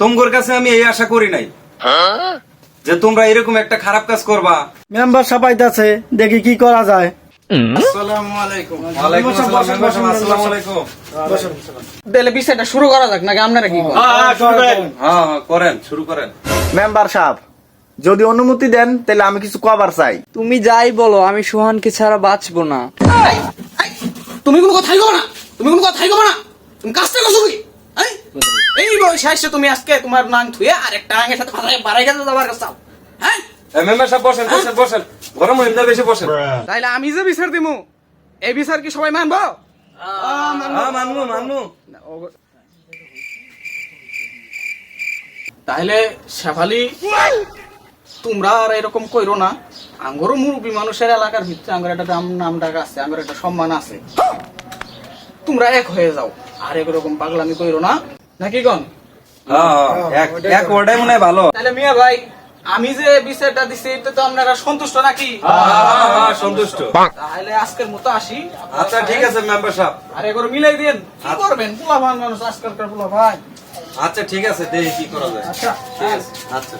তোমার কাছে আমি এই আশা করি নাই যে তোমরা এরকম একটা খারাপ কাজ করবা। মেম্বার সবাই আছে, দেখি কি করা যায়। আসসালামু আলাইকুম। ওয়ালাইকুম আসসালাম। মেম্বার সাহেব, আসসালামু আলাইকুম। তাহলে বিষয়টা শুরু করা যাক নাকি আপনারা কি করেন? হ্যাঁ করেন, শুরু করেন। মেম্বার সাহেব যদি অনুমতি দেন তাহলে আমি কিছু কবার চাই। তুমি যাই বলো, আমি সোহানকে ছাড়া বাঁচবো না। তুমি কোনো কথাই কবে না, তুমি কোনো কথাই কবে না, তুমি কাজটা করছো কি? এই বয়সে এসে তুমি আজকে তোমার নাং থুয়ে আর একটা নাঙের সাথে বাড়াই গেছে যাবার কাছে হ্যাঁ? মেম্বার সাহেব বসেন, বসেন, বসেন। গরম হইন না বেশি, বসেন। তাইলে আমি যে বিচার দিমু এই বিচার কি সবাই মানবো? হ্যাঁ মানবো, মানবো। তাহলে শেফালি তোমরা আর এরকম কইরো না। আঙ্গরও মুরব্বী মানুষের এলাকার ভিতরে আঙ্গর একটা নাম ডাক আছে, আঙ্গর একটা সম্মান আছে। তোমরা এক হয়ে যাও আর এরকম পাগলামি কইরো না, নাকি গন? হ্যাঁ, এক ওয়ার্ডে মনে হয় ভালো। তাহলে মিয়া ভাই আমি যে বিচারটা দিছি এটা তো আপনারা সন্তুষ্ট নাকি? হ্যাঁ, সন্তুষ্ট। তাহলে আজকের মতো আসি। আচ্ছা ঠিক আছে মেম্বার সাহেব। আর এগুলো মিলাই দিন, কি করবেন? পোলাপান মানুষ, আজকালকার পোলাপান। আচ্ছা ঠিক আছে, দেখি কি করা যায়। আচ্ছা ঠিক আছে, আচ্ছা।